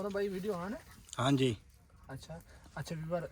दोनों भाई video on है? हाँ जी। अच्छा व्यूअर,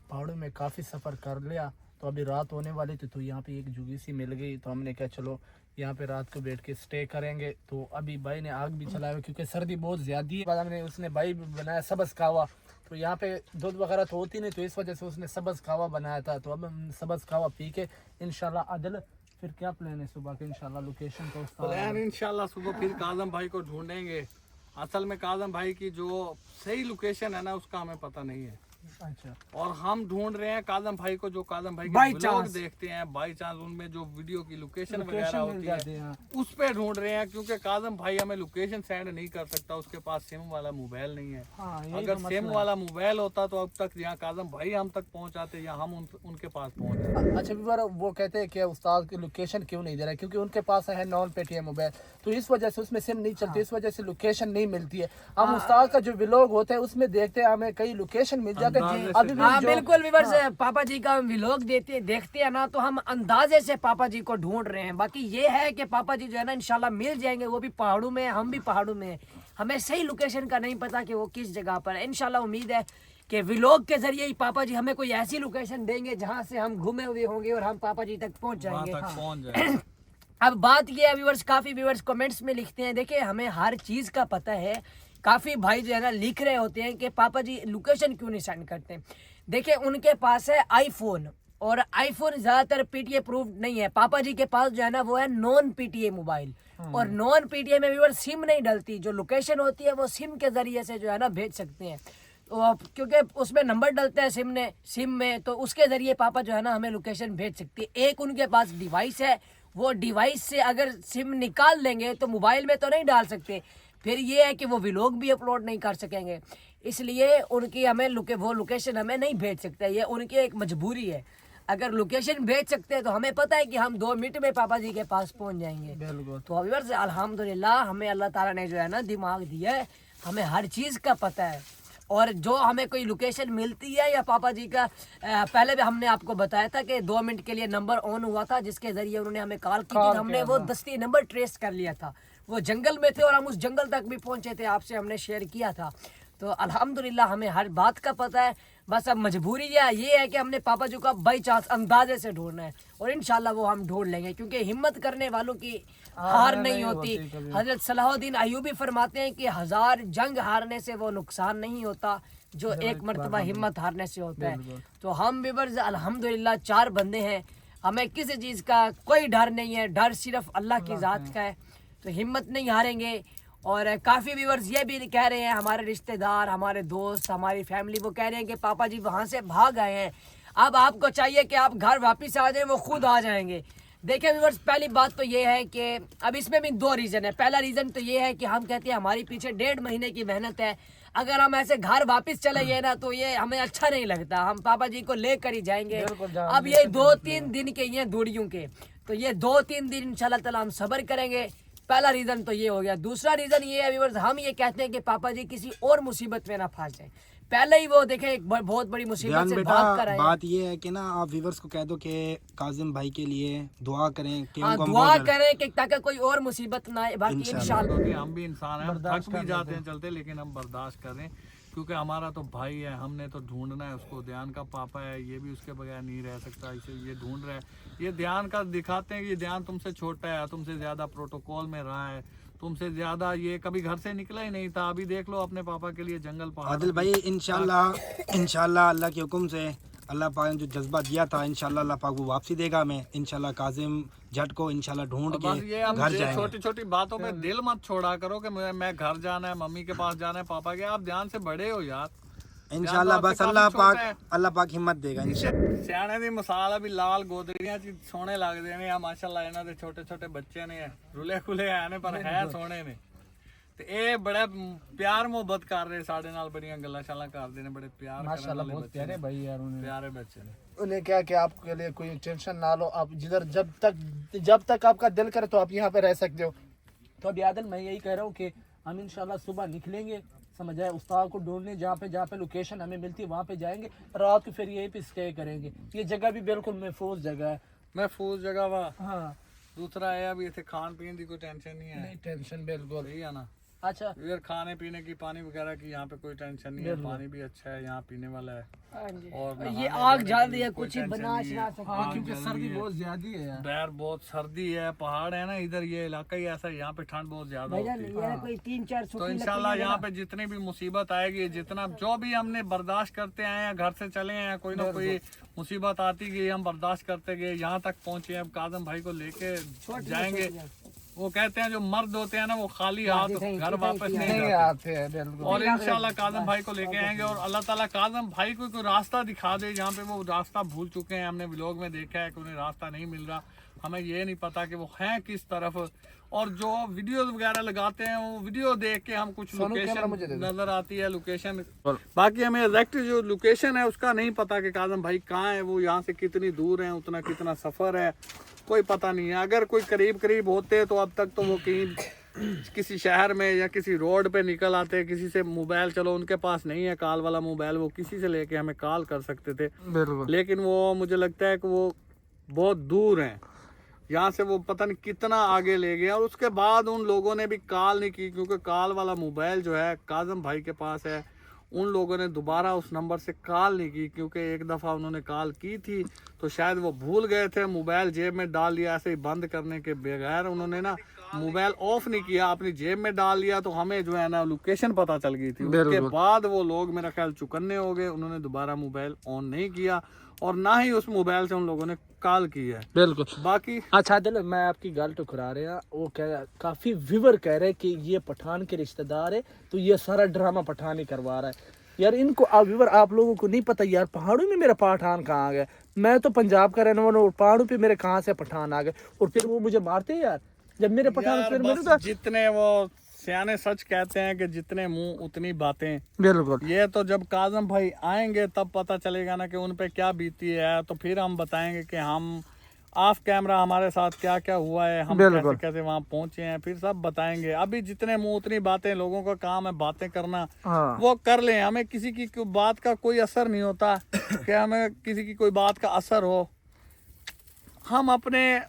पहाड़ों में काफ़ी सफ़र कर लिया, तो अभी रात होने वाली थी, तो यहाँ पे एक जुगी सी मिल गई, तो हमने कहा चलो यहाँ पे रात को बैठ के स्टे करेंगे। तो अभी भाई ने आग भी चलाया हुआ, क्योंकि सर्दी बहुत ज़्यादा है। बाद हमने उसने भाई भी बनाया सब्ज़ कहवा, तो यहाँ पे दूध वगैरह तो होती नहीं, तो इस वजह से उसने सब्ज़ कहवा बनाया था। तो अब हम सब्ज़ कहवा पी के इंशाल्लाह आदिल फिर क्या प्लान है सुबह के, इंशाल्लाह लोकेशन का प्लान इंशाल्लाह सुबह फिर काजम भाई को ढूंढेंगे। असल में काजम भाई की जो सही लोकेशन है ना उसका हमें पता नहीं है। अच्छा, और हम ढूंढ रहे हैं काजम भाई को, जो काजम भाई By के व्लॉग chance। देखते हैं बाई चांस, उनमें जो वीडियो की लोकेशन वगैरह लोकेशन मिल होती जाती है है। उस पे ढूंढ रहे हैं, क्योंकि काजम भाई हमें लोकेशन सेंड नहीं कर सकता, उसके पास सिम वाला मोबाइल नहीं है। हाँ, यही अगर तो सिम मसला है। वाला मोबाइल होता तो अब तक यहाँ काजम भाई हम तक पहुंचाते या हम उनके पास पहुंचते। अच्छा व्यूअर, वो कहते हैं कि उस्ताद की लोकेशन क्यों नहीं दे रहा है, क्योंकि उनके पास है नॉन पेटीएम मोबाइल, तो इस वजह से उसमें सिम नहीं चलती, इस वजह से लोकेशन नहीं मिलती है। हम उस्ताद का जो व्लॉग होता है उसमें देखते हैं, हमें कई लोकेशन मिल जाते हैं। अभी भी हाँ जो बिल्कुल व्यूअर्स, पापा जी का हम व्लॉग देखते हैं ना, तो हम अंदाजे से पापा जी को ढूंढ रहे हैं। बाकी ये है कि पापा जी जो है ना इंशाल्लाह मिल जाएंगे, वो भी पहाड़ों में, हम भी पहाड़ों में। हमें सही लोकेशन का नहीं पता कि वो किस जगह पर है। इंशाल्लाह उम्मीद है कि व्लॉग के जरिए ही पापा जी हमें कोई ऐसी लोकेशन देंगे जहाँ से हम घूमे हुए होंगे और हम पापा जी तक पहुँच वहां जाएंगे। तक पहुंच जाए। अब बात ये है व्यूअर्स, काफी व्यूअर्स कमेंट्स में लिखते हैं, देखिए हमें हर चीज का पता है। काफी भाई जो है ना लिख रहे होते हैं कि पापा जी लोकेशन क्यों नहीं सेंड करते। देखिए उनके पास है आईफोन, और आईफोन ज्यादातर पीटीए प्रूव्ड नहीं है। पापा जी के पास जो है ना वो है नॉन पीटीए मोबाइल, और नॉन पीटीए में व्यूअर्स सिम नहीं डलती। जो लोकेशन होती है वो सिम के जरिए से जो है ना भेज सकते हैं, तो क्योंकि उसमें नंबर डलते हैं सिम में, तो उसके जरिए पापा जो है ना हमें लोकेशन भेज सकती है। एक उनके पास डिवाइस है, वो डिवाइस से अगर सिम निकाल लेंगे तो मोबाइल में तो नहीं डाल सकते, फिर ये है कि वो व्लॉग भी अपलोड नहीं कर सकेंगे, इसलिए उनकी हमें वो लोकेशन हमें नहीं भेज सकते। ये उनकी एक मजबूरी है। अगर लोकेशन भेज सकते हैं तो हमें पता है कि हम 2 मिनट में पापा जी के पास पहुंच जाएंगे। बिल्कुल। तो व्यूअर्स अल्हम्दुलिल्लाह हमें अल्लाह ताला ने जो है ना दिमाग दिया है, हमें हर चीज़ का पता है। और जो हमें कोई लोकेशन मिलती है या पापा जी का पहले भी हमने आपको बताया था कि 2 मिनट के लिए नंबर ऑन हुआ था, जिसके जरिए उन्होंने हमें कॉल की थी, हमने वो दस्ती नंबर ट्रेस कर लिया था। वो जंगल में थे और हम उस जंगल तक भी पहुंचे थे, आपसे हमने शेयर किया था। तो अल्हम्दुलिल्लाह हमें हर बात का पता है। बस अब मजबूरी ये है कि हमने पापा जी को बाई चांस अंदाजे से ढूंढना है, और इंशाल्लाह वो हम ढूंढ लेंगे, क्योंकि हिम्मत करने वालों की हार नहीं होती। हजरत सलाहुद्दीन अय्यूबी फरमाते हैं कि 1000 जंग हारने से वो नुकसान नहीं होता जो एक मर्तबा हिम्मत हारने से होता है। तो हम व्यूअर्स अल्हम्दुलिल्लाह 4 बंदे हैं, हमें किसी चीज़ का कोई डर नहीं है, डर सिर्फ अल्लाह की ज़ात का है। तो हिम्मत नहीं हारेंगे। और काफ़ी व्यूअर्स ये भी कह रहे हैं, हमारे रिश्तेदार, हमारे दोस्त, हमारी फैमिली, वो कह रहे हैं कि पापा जी वहाँ से भाग आए हैं, अब आपको चाहिए कि आप घर वापस आ जाएं, वो खुद आ जाएंगे। देखिए व्यूअर्स, पहली बात तो ये है कि अब इसमें भी 2 रीज़न है। पहला रीज़न तो ये है कि हम कहते हैं हमारी पीछे 1.5 महीने की मेहनत है, अगर हम ऐसे घर वापस चले गए ना तो ये हमें अच्छा नहीं लगता, हम पापा जी को लेकर ही जाएंगे। अब ये 2-3 दिन के ये दूरियों के, तो ये 2-3 दिन इंशाल्लाह ताला हम सब्र करेंगे। पहला रीज़न तो ये हो गया। दूसरा रीज़न ये है व्यूअर्स, हम ये कहते हैं कि पापा जी किसी और मुसीबत में ना फंस जाए। पहले ही वो देखें एक बहुत बड़ी मुसीबत से भाग कर आए। बात ये है कि ना आप व्यूअर्स को कह दो कि काजिम भाई के लिए दुआ करें कि उनको हम दुआ करें कि ताकि कोई और मुसीबत ना आए। बाकी इंशाल्लाह क्योंकि हम भी इंसान हैं, हम थक भी जाते हैं चलते, लेकिन हम बर्दाश्त करें, क्योंकि हमारा तो भाई है, हमने तो ढूंढना है उसको। ध्यान का पापा है, ये भी उसके बगैर नहीं रह सकता, इसे ये ढूंढ रहा है। ये ध्यान का दिखाते हैं कि ये ध्यान तुमसे छोटा है, तुमसे ज़्यादा प्रोटोकॉल में रहा है, तुमसे ज़्यादा ये कभी घर से निकला ही नहीं था। अभी देख लो अपने पापा के लिए जंगल पहाड़। आदिल भाई इंशाल्लाह अल्लाह के हुक्म से अल्लाह पाक ने जो जज्बा दिया था इंशाल्लाह अल्लाह पाक वो वापसी देगा हमें। इंशाल्लाह काजिम जट को इंशाल्लाह ढूंढ के घर जाएंगे। छोटी छोटी बातों में दिल मत छोड़ा करो कि मैं घर जाना है, मम्मी के पास जाना है, पापा के। आप ध्यान से बड़े हो यार, इंशाल्लाह बस अल्लाह पाक हिम्मत देगा इंशाल्लाह। सियाने दी मिसाल अभी लाल गोदड़ियां च सोने लगदे ने। माशाल्लाह इन्हां दे छोटे छोटे बच्चे ने, रुले खुले है ने, पर है सोने ने। ते ए बड़े प्यार मोहब्बत कर रहे साडे नाल, बड़ियां गल्लां शालां करदे ने, बड़े प्यार माशाल्लाह बहुत प्यारे भाई यार, प्यारे बच्चे ने। उन्हें क्या कि आपके लिए कोई टेंशन ना लो, आप जिधर जब तक आपका दिल करे तो आप यहाँ पे रह सकते हो। तो अभी आदिल मैं यही कह रहा हूँ कि हम इंशाल्लाह सुबह निकलेंगे, समझ आए, उस्ताद को ढूंढने जहाँ पे लोकेशन हमें मिलती है वहाँ पे जाएंगे, रात को फिर यहीं पे स्टे करेंगे। ये जगह भी बिल्कुल महफूज जगह है। महफूज जगह वा। हाँ दूसरा है अभी इतने खान पीन की कोई टेंशन नहीं है। नहीं टेंशन बिल्कुल सही है ना। अच्छा इधर खाने पीने की पानी वगैरह की यहाँ पे कोई टेंशन नहीं है, पानी भी अच्छा है, यहाँ पीने वाला है। और ये आग जल रही है, कुछ ही बना ना सकते। हाँ, क्योंकि सर्दी बहुत ज्यादा है यार। बैर बहुत सर्दी है, पहाड़ है ना इधर, ये इलाका ही ऐसा है, यहाँ पे ठंड बहुत ज्यादा होती है। ये कोई 3-4 तो इंशाल्लाह यहाँ पे जितनी भी मुसीबत आएगी, जितना जो भी हमने बर्दाश्त करते आए हैं, घर से चले हैं, कोई ना कोई मुसीबत आती गई, हम बर्दाश्त करते गए, यहाँ तक पहुँचे। अब काजम भाई को लेके जाएंगे। वो कहते हैं जो मर्द होते हैं ना, वो खाली हाथ घर वापस नहीं आते हैं, बिल्कुल। और इंशाल्लाह काजम भाई को लेके आएंगे, और अल्लाह ताला काजम भाई को कोई रास्ता दिखा दे जहाँ पे वो रास्ता भूल चुके हैं। हमने व्लॉग में देखा है कि उन्हें रास्ता नहीं मिल रहा, हमें ये नहीं पता कि वो हैं किस तरफ। और जो वीडियोस वगैरह लगाते हैं, वो वीडियो देख के हम कुछ लोकेशन नजर आती है, लोकेशन, बाकी हमें एग्जैक्ट जो लोकेशन है उसका नहीं पता कि काजम भाई कहाँ है, वो यहाँ से कितनी दूर है, उतना कितना सफर है, कोई पता नहीं है। अगर कोई करीब होते तो अब तक तो वो कहीं किसी शहर में या किसी रोड पे निकल आते, किसी से मोबाइल, चलो उनके पास नहीं है कॉल वाला मोबाइल, वो किसी से लेके हमें कॉल कर सकते थे, बिल्कुल। लेकिन वो मुझे लगता है कि वो बहुत दूर हैं, यहाँ से वो पता नहीं कितना आगे ले गया। और उसके बाद उन लोगों ने भी कॉल नहीं की, क्योंकि कॉल वाला मोबाइल जो है काजम भाई के पास है। उन लोगों ने दोबारा उस नंबर से कॉल नहीं की, क्योंकि एक दफ़ा उन्होंने कॉल की थी तो शायद वो भूल गए थे, मोबाइल जेब में डाल लिया, ऐसे ही बंद करने के बगैर उन्होंने ना मोबाइल ऑफ नहीं किया, अपनी जेब में डाल लिया। तो हमें जो है ना लोकेशन पता चल गई थी। उसके बाद वो लोग मेरा ख्याल चुकन्ने हो गए, उन्होंने दोबारा मोबाइल ऑन नहीं किया और ना ही उस मोबाइल से उन लोगों ने कॉल की है, बिल्कुल। बाकी अच्छा दिल, मैं आपकी गल टुकरा रहे हैं, वो कह काफी व्यूवर कह रहे हैं कि ये पठान के रिश्तेदार है, तो ये सारा ड्रामा पठान ही करवा रहा है। यार इनको व्यूवर आप लोगों को नहीं पता यार, पहाड़ों में मेरा पठान कहाँ आ गया। मैं तो पंजाब का रहने वाला हूँ, पहाड़ों पे मेरे कहाँ से पठान आ गए, और फिर वो मुझे मारते हैं यार जब मेरे पठान। फिर मेरे जितने वो सियाने सच कहते हैं कि जितने मुंह उतनी बातें, बिल्कुल। ये तो जब काजम भाई आएंगे तब पता चलेगा ना कि उन पे क्या बीती है, तो फिर हम बताएंगे कि हम ऑफ कैमरा हमारे साथ क्या क्या हुआ है, हम कैसे कैसे वहाँ पहुंचे हैं, फिर सब बताएंगे। अभी जितने मुंह उतनी बातें, लोगों का काम है बातें करना, वो कर लें, हमें किसी की बात का कोई असर नहीं होता कि हमें किसी की कोई बात का असर हो। हम अपने,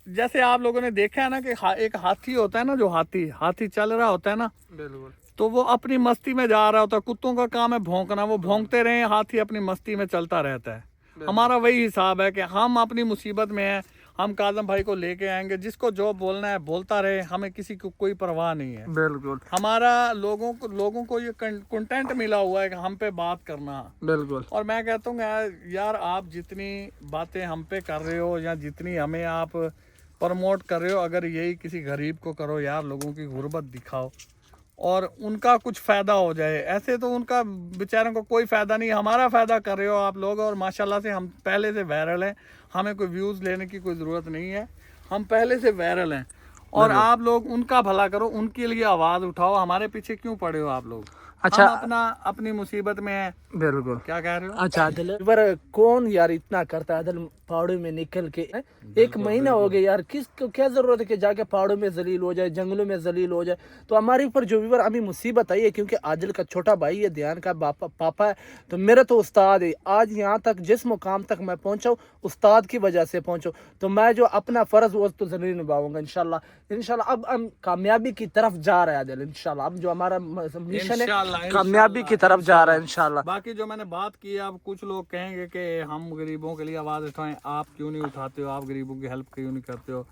जैसे आप लोगों ने देखा है ना कि एक हाथी होता है ना, जो हाथी चल रहा होता है ना, बिल्कुल, तो वो अपनी मस्ती में जा रहा होता है। कुत्तों का काम है भौंकना, वो भौंकते रहे, हाथी अपनी मस्ती में चलता रहता है। हमारा वही हिसाब है कि हम अपनी मुसीबत में हैं, हम काजम भाई को लेके आएंगे, जिसको जो बोलना है बोलता रहे, हमें किसी को कोई परवाह नहीं है। बिल्कुल। हमारा लोगों को ये कंटेंट मिला हुआ है कि हम पे बात करना, बिल्कुल। और मैं कहता हूँ यार आप जितनी बातें हम पे कर रहे हो या जितनी हमें आप प्रमोट कर रहे हो, अगर यही किसी गरीब को करो यार, लोगों की गुर्बत दिखाओ और उनका कुछ फ़ायदा हो जाए। ऐसे तो उनका बेचारों को कोई फ़ायदा नहीं, हमारा फ़ायदा कर रहे हो आप लोग। और माशाल्लाह से हम पहले से वायरल हैं, हमें कोई व्यूज़ लेने की कोई ज़रूरत नहीं है, हम पहले से वायरल हैं। और आप लोग उनका भला करो, उनके लिए आवाज़ उठाओ, हमारे पीछे क्यों पड़े हो आप लोग। अच्छा, हम अपनी मुसीबत में है। बिल्कुल। क्या कह रहे हो? अच्छा दिल, पर कौन यार इतना करता है दिल, पहाड़ों में निकल के एक महीना हो गया यार, किसको क्या जरूरत है कि जाके पहाड़ों में जलील हो जाए, जंगलों में जलील हो जाए। तो हमारे ऊपर जो व्यूवर अभी मुसीबत आई है, क्योंकि आदिल का छोटा भाई है, ध्यान का पापा है, तो मेरा तो उस्ताद है। आज यहाँ तक जिस मुकाम तक मैं पहुँचा उस्ताद की वजह से पहुँचा, तो मैं जो अपना फ़र्ज वो तो ज़रूर निभाऊंगा इंशाल्लाह। इंशाल्लाह अब हम कामयाबी की तरफ जा रहे हैं दिल, इंशाल्लाह अब जो हमारा मिशन है कामयाबी की तरफ जा रहा है इंशाल्लाह। बाकी जो मैंने बात की, अब कुछ लोग कहेंगे कि हम गरीबों के लिए आवाज़ उठाएं, आप क्यों नहीं उठाते हो, आप गरीबों की हेल्प क्यों नहीं करते हो।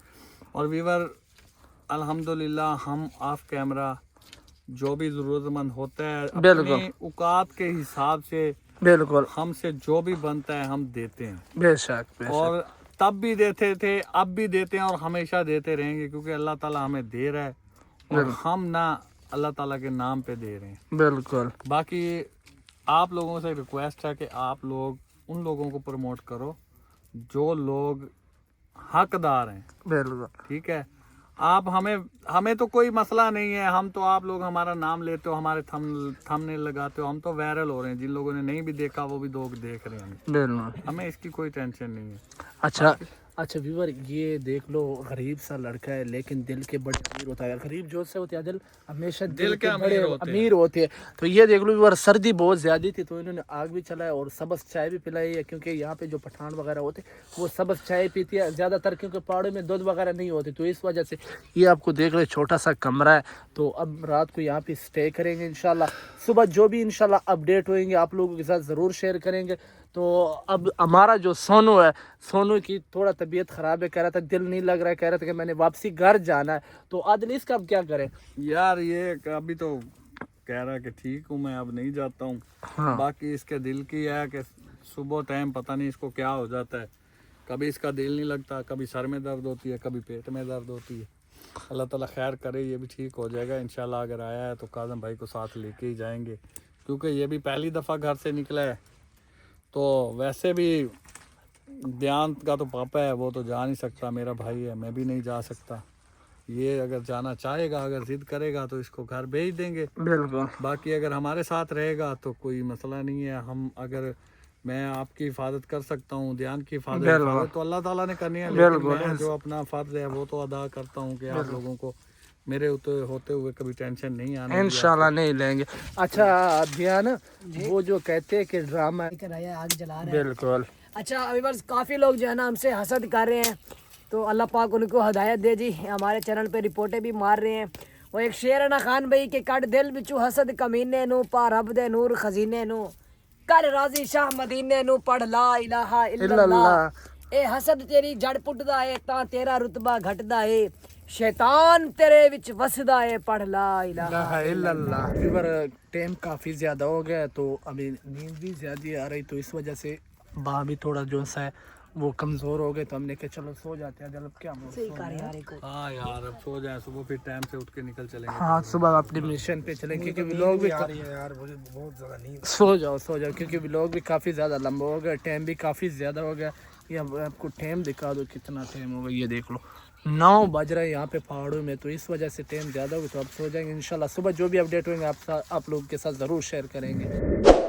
और वीवर अल्हम्दुलिल्लाह हम ऑफ कैमरा जो भी ज़रूरतमंद होता है अपनी औकात के हिसाब से, बिल्कुल हमसे जो भी बनता है हम देते हैं, बेशक। और तब भी देते थे, अब भी देते हैं और हमेशा देते रहेंगे, क्योंकि अल्लाह ताला हमें दे रहा है और हम ना अल्लाह ताला के नाम पे दे रहे हैं। बिल्कुल। बाकी आप लोगों से रिक्वेस्ट है कि आप लोग उन लोगों को प्रमोट करो जो लोग हकदार हैं। बिल्कुल, ठीक है। आप हमें तो कोई मसला नहीं है, हम तो, आप लोग हमारा नाम लेते हो, हमारे थंबनेल लगाते हो, हम तो वायरल हो रहे हैं। जिन लोगों ने नहीं भी देखा वो भी लोग देख रहे हैं, बिल्कुल, हमें इसकी कोई टेंशन नहीं है। अच्छा अच्छा व्यूवर ये देख लो, गरीब सा लड़का है लेकिन दिल के बड़े अमीर होता है। गरीब जो से होते हैं दिल हमेशा दिल के बड़े अमीर होते हैं। तो ये देख लो व्यूवर, सर्दी बहुत ज़्यादा थी तो इन्होंने आग भी चलाया और सब्ज़ चाय भी पिलाई है, क्योंकि यहाँ पे जो पठान वगैरह होते वो सब्ज़ चाय पीती है ज़्यादातर, क्योंकि पहाड़ों में दूध वगैरह नहीं होती। तो इस वजह से ये आपको देख रहे छोटा सा कमरा है। तो अब रात को यहाँ पे स्टे करेंगे इंशाल्लाह। सुबह जो भी इंशाल्लाह अपडेट होंगे आप लोगों के साथ ज़रूर शेयर करेंगे। तो अब हमारा जो सोनू है, सोनू की थोड़ा तबीयत ख़राब है, कह रहा था दिल नहीं लग रहा है, कह रहा था कि मैंने वापसी घर जाना है। तो आदिल इसका अब क्या करें यार? ये अभी तो कह रहा है कि ठीक हूँ मैं, अब नहीं जाता हूँ। हाँ। बाकी इसके दिल की है कि सुबह टाइम पता नहीं इसको क्या हो जाता है, कभी इसका दिल नहीं लगता, कभी सर में दर्द होती है, कभी पेट में दर्द होती है। अल्लाह ताला खैर करे, ये भी ठीक हो जाएगा इंशाल्लाह। अगर आया है तो काज़म भाई को साथ लेके ही जाएंगे, क्योंकि ये भी पहली दफ़ा घर से निकला है। तो वैसे भी ध्यान का तो पापा है, वो तो जा नहीं सकता, मेरा भाई है, मैं भी नहीं जा सकता। ये अगर जाना चाहेगा, अगर जिद करेगा तो इसको घर भेज देंगे। बिल्कुल। बाकी अगर हमारे साथ रहेगा तो कोई मसला नहीं है। हम अगर मैं आपकी हिफाजत कर सकता हूँ, ध्यान की हिफाजत तो अल्लाह ताला ने करनी है, लेकिन मैं जो अपना फ़र्ज़ है वो तो अदा करता हूँ कि आप लोगों को मेरे होते हुए कभी टेंशन नहीं आने इंशाल्लाह नहीं लेंगे। अच्छा ध्यान, वो जो कहते हैं कि ड्रामा, आग जला रहे हैं। बिल्कुल। अच्छा अभी बस काफ़ी लोग जो है ना हमसे हसद कर रहे हैं, तो अल्लाह पाक उनको हदायत दे जी। हमारे चैनल पे रिपोर्टें भी मार रहे हैं। वो एक शेर है ना खान भाई के, कट दिल बिचू हसद कमीने नू, पा रब दे नूर खजीने नू, कर राजी शाह मदीने नू, पढ़ ला इलाहा इल्लल्लाह। ए हसद तेरी जड़ पुटदा है तां तेरा रुतबा घटदा है, शैतान तेरे विच वसदा है, पढ़ ला इलाहा इल्लल्लाह। व्यूअर टाइम काफ़ी ज़्यादा हो गया है, तो अभी नींद भी ज़्यादा आ रही, तो इस वजह से बाह भी थोड़ा जो सा है वो कमज़ोर हो गए। तो हमने कहा चलो सो जाते हैं। जब क्या हाँ यार, अब सो जाए, सुबह फिर टाइम से उठ के निकल चलेंगे। हाँ सुबह अपने मिशन पे चलें, क्योंकि व्लॉग भी यार मुझे बहुत ज़्यादा नींद। सो जाओ, क्योंकि व्लॉग भी काफ़ी ज़्यादा लंबा हो गया, टाइम भी काफ़ी ज़्यादा हो गया। ये आपको टाइम दिखा दो कितना टाइम हो गया, ये देख लो 9 बज रहा है यहाँ पे पहाड़ों में। तो इस वजह से टाइम ज़्यादा हो गया, तो अब सो जाएंगे इंशाल्लाह। सुबह जो भी अपडेट होंगे आप लोगों के साथ ज़रूर शेयर करेंगे।